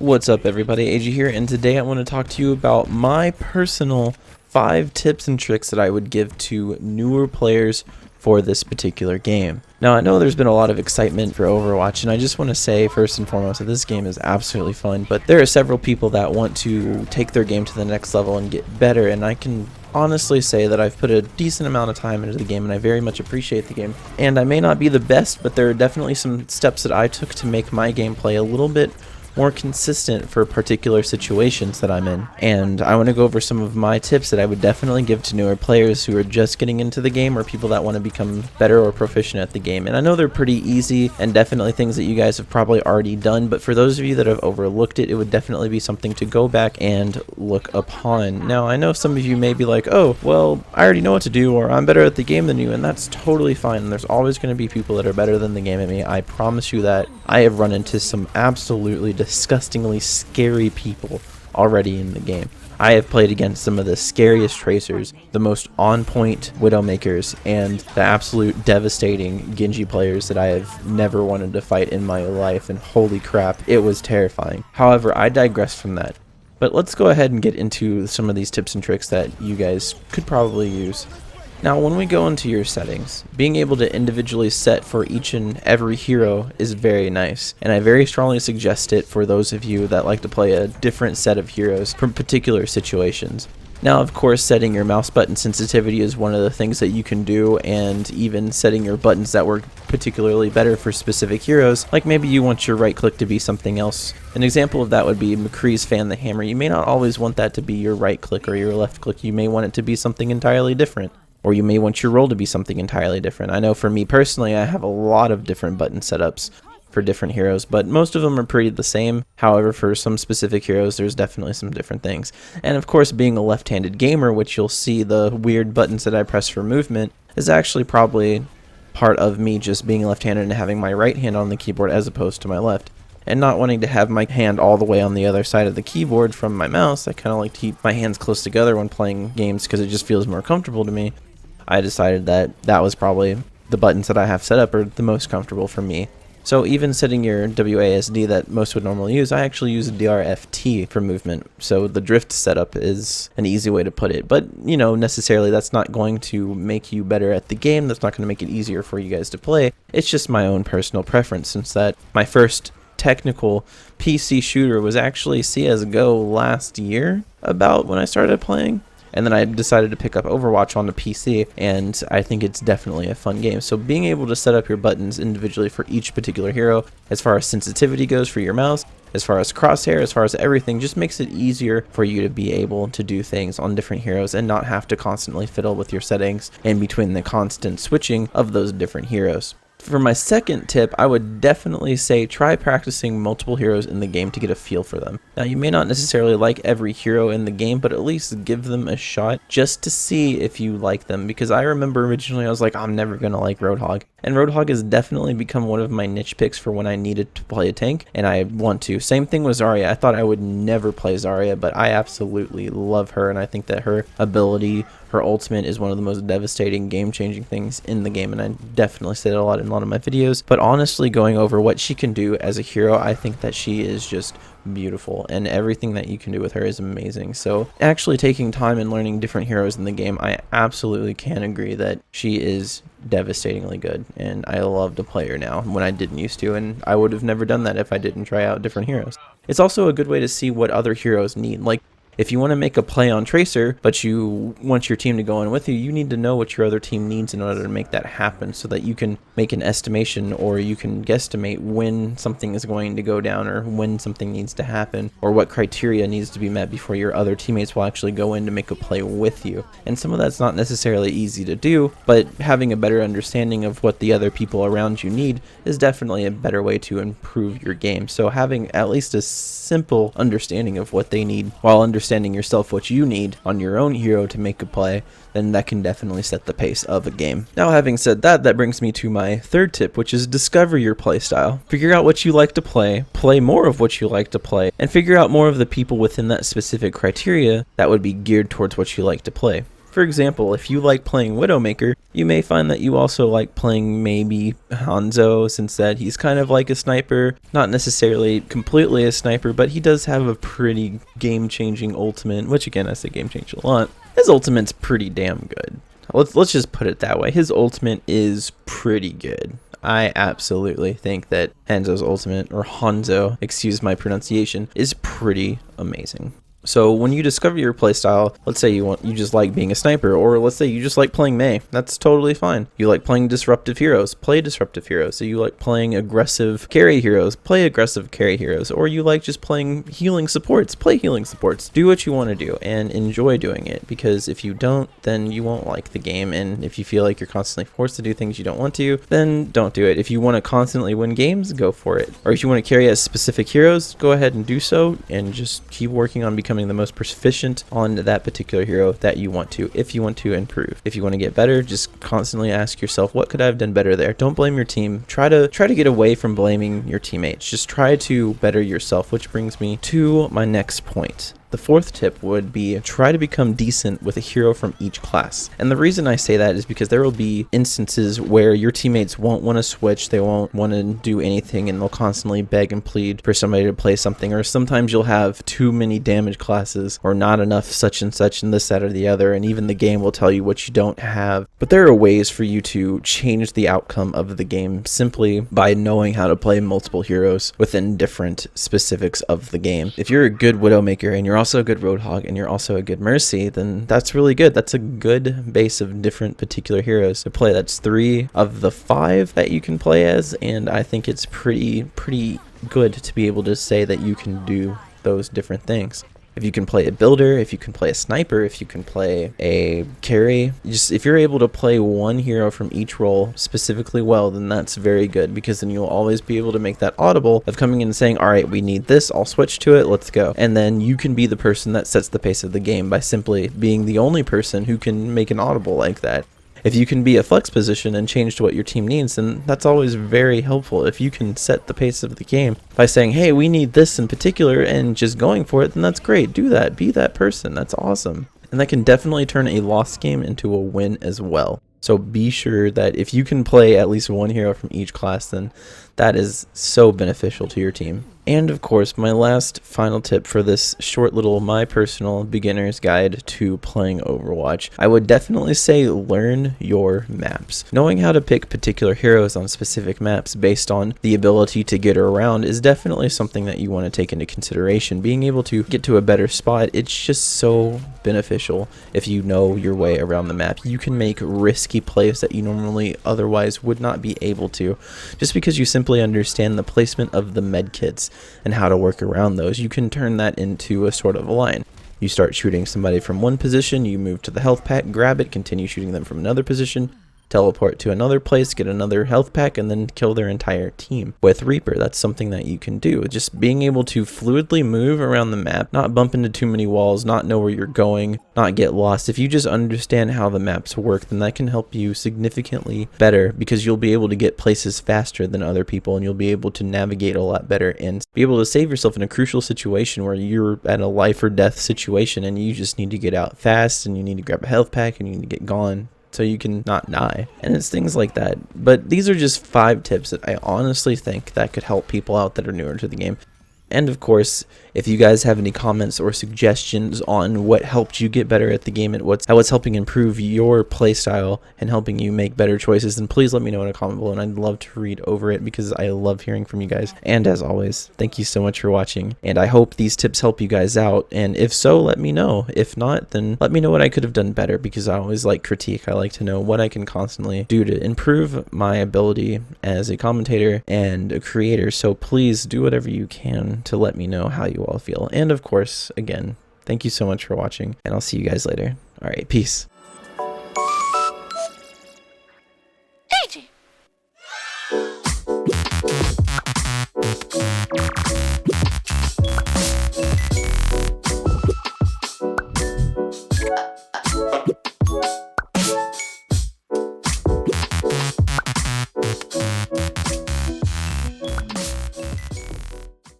What's up everybody, AG here, and today I want to talk to you about my personal 5 tips and tricks that I would give to newer players for this particular game. Now I know there's been a lot of excitement for Overwatch, and I just want to say first and foremost that this game is absolutely fun, but there are several people that want to take their game to the next level and get better, and I can honestly say that I've put a decent amount of time into the game and I very much appreciate the game. And I may not be the best, but there are definitely some steps that I took to make my gameplay a little bit more consistent for particular situations that I'm in. And I want to go over some of my tips that I would definitely give to newer players who are just getting into the game or people that want to become better or proficient at the game. And I know they're pretty easy and definitely things that you guys have probably already done, but for those of you that have overlooked it, it would definitely be something to go back and look upon. Now I know some of you may be like, oh, well, I already know what to do, or I'm better at the game than you, and that's totally fine. And there's always going to be people that are better than the game at me. I promise you that. I have run into some absolutely disgustingly scary people already in the game. I have played against some of the scariest tracers, the most on-point Widowmakers, and the absolute devastating Genji players that I have never wanted to fight in my life, and holy crap, it was terrifying. However, I digress from that. But let's go ahead and get into some of these tips and tricks that you guys could probably use. Now, when we go into your settings, being able to individually set for each and every hero is very nice, and I very strongly suggest it for those of you that like to play a different set of heroes from particular situations. Now, of course, setting your mouse button sensitivity is one of the things that you can do, and even setting your buttons that work particularly better for specific heroes, like maybe you want your right click to be something else. An example of that would be McCree's Fan the Hammer. You may not always want that to be your right click or your left click. You may want it to be something entirely different. Or you may want your role to be something entirely different. I know for me personally, I have a lot of different button setups for different heroes, but most of them are pretty the same. However, for some specific heroes, there's definitely some different things. And of course, being a left-handed gamer, which you'll see the weird buttons that I press for movement, is actually probably part of me just being left-handed and having my right hand on the keyboard as opposed to my left. And not wanting to have my hand all the way on the other side of the keyboard from my mouse, I kind of like to keep my hands close together when playing games because it just feels more comfortable to me. I decided that that was probably the buttons that I have set up are the most comfortable for me. So even setting your WASD that most would normally use, I actually use DRFT for movement. So the drift setup is an easy way to put it. But, you know, necessarily that's not going to make you better at the game. That's not going to make it easier for you guys to play. It's just my own personal preference, since that my first technical PC shooter was actually CSGO last year, about when I started playing. And then I decided to pick up Overwatch on the PC, and I think it's definitely a fun game. So being able to set up your buttons individually for each particular hero, as far as sensitivity goes for your mouse, as far as crosshair, as far as everything, just makes it easier for you to be able to do things on different heroes and not have to constantly fiddle with your settings in between the constant switching of those different heroes. For my second tip, I would definitely say try practicing multiple heroes in the game to get a feel for them. Now, you may not necessarily like every hero in the game, but at least give them a shot just to see if you like them. Because I remember originally I was like, I'm never going to like Roadhog. And Roadhog has definitely become one of my niche picks for when I needed to play a tank, and I want to. Same thing with Zarya. I thought I would never play Zarya, but I absolutely love her, and I think that her ability, her ultimate, is one of the most devastating, game-changing things in the game, and I definitely say that a lot in a lot of my videos. But honestly, going over what she can do as a hero, I think that she is just beautiful, and everything that you can do with her is amazing. So actually taking time and learning different heroes in the game, I absolutely can agree that she is devastatingly good, and I love to play her now when I didn't used to, and I would have never done that if I didn't try out different heroes. It's also a good way to see what other heroes need. Like, if you want to make a play on Tracer, but you want your team to go in with you, you need to know what your other team needs in order to make that happen, so that you can make an estimation, or you can guesstimate when something is going to go down, or when something needs to happen, or what criteria needs to be met before your other teammates will actually go in to make a play with you. And some of that's not necessarily easy to do, but having a better understanding of what the other people around you need is definitely a better way to improve your game. So having at least a simple understanding of what they need, while understanding yourself what you need on your own hero to make a play, then that can definitely set the pace of a game. Now, having said that, that brings me to my third tip, which is discover your playstyle. Figure out what you like to play more of what you like to play, and figure out more of the people within that specific criteria that would be geared towards what you like to play. For example, if you like playing Widowmaker, you may find that you also like playing maybe Hanzo, since that he's kind of like a sniper, not necessarily completely a sniper, but he does have a pretty game-changing ultimate, which again, I say game-changing a lot. His ultimate's pretty damn good. Let's just put it that way. His ultimate is pretty good. I absolutely think that Hanzo's ultimate, or Hanzo, excuse my pronunciation, is pretty amazing. So when you discover your playstyle, let's say you just like being a sniper, or let's say you just like playing Mei, that's totally fine. You like playing disruptive heroes, play disruptive heroes. So you like playing aggressive carry heroes, play aggressive carry heroes, or you like just playing healing supports, play healing supports. Do what you want to do and enjoy doing it, because if you don't, then you won't like the game, and if you feel like you're constantly forced to do things you don't want to, then don't do it. If you want to constantly win games, go for it. Or if you want to carry as specific heroes, go ahead and do so, and just keep working on becoming the most proficient on that particular hero that you want to, if you want to improve. If you want to get better, just constantly ask yourself, what could I have done better there? Don't blame your team. Try to get away from blaming your teammates. Just try to better yourself, which brings me to my next point. The fourth tip would be try to become decent with a hero from each class. And the reason I say that is because there will be instances where your teammates won't want to switch, they won't want to do anything, and they'll constantly beg and plead for somebody to play something. Or sometimes you'll have too many damage classes, or not enough such and such, and this, that, or the other, and even the game will tell you what you don't have. But there are ways for you to change the outcome of the game simply by knowing how to play multiple heroes within different specifics of the game. If you're a good Widowmaker and you're also a good Roadhog and you're also a good Mercy, then that's really good. That's a good base of different particular heroes to play. That's 3 of the 5 that you can play as, and I think it's pretty good to be able to say that you can do those different things. If you can play a builder, if you can play a sniper, if you can play a carry, just if you're able to play one hero from each role specifically well, then that's very good, because then you'll always be able to make that audible of coming in and saying, all right, we need this, I'll switch to it, let's go. And then you can be the person that sets the pace of the game by simply being the only person who can make an audible like that. If you can be a flex position and change to what your team needs, then that's always very helpful. If you can set the pace of the game by saying, hey, we need this in particular, and just going for it, then that's great. Do that. Be that person. That's awesome. And that can definitely turn a lost game into a win as well. So be sure that if you can play at least one hero from each class, then that is so beneficial to your team. And of course, my last final tip for this short little my personal beginner's guide to playing Overwatch, I would definitely say learn your maps. Knowing how to pick particular heroes on specific maps based on the ability to get around is definitely something that you want to take into consideration. Being able to get to a better spot, it's just so beneficial if you know your way around the map. You can make risky plays that you normally otherwise would not be able to, just because you simply understand the placement of the medkits and how to work around those. You can turn that into a sort of a line. You start shooting somebody from one position, you move to the health pack, grab it, continue shooting them from another position, teleport to another place, get another health pack, and then kill their entire team. With Reaper, that's something that you can do. Just being able to fluidly move around the map, not bump into too many walls, not know where you're going, not get lost. If you just understand how the maps work, then that can help you significantly better, because you'll be able to get places faster than other people, and you'll be able to navigate a lot better and be able to save yourself in a crucial situation where you're at a life or death situation and you just need to get out fast, and you need to grab a health pack, and you need to get gone so you can not die. And it's things like that. But these are just 5 tips that I honestly think that could help people out that are newer to the game. And of course, if you guys have any comments or suggestions on what helped you get better at the game and how it's helping improve your playstyle and helping you make better choices, then please let me know in a comment below, and I'd love to read over it because I love hearing from you guys. And as always, thank you so much for watching, and I hope these tips help you guys out, and if so, let me know. If not, then let me know what I could have done better, because I always like critique. I like to know what I can constantly do to improve my ability as a commentator and a creator, so please do whatever you can to let me know how you all feel. And of course, again, thank you so much for watching, and I'll see you guys later. All right, peace.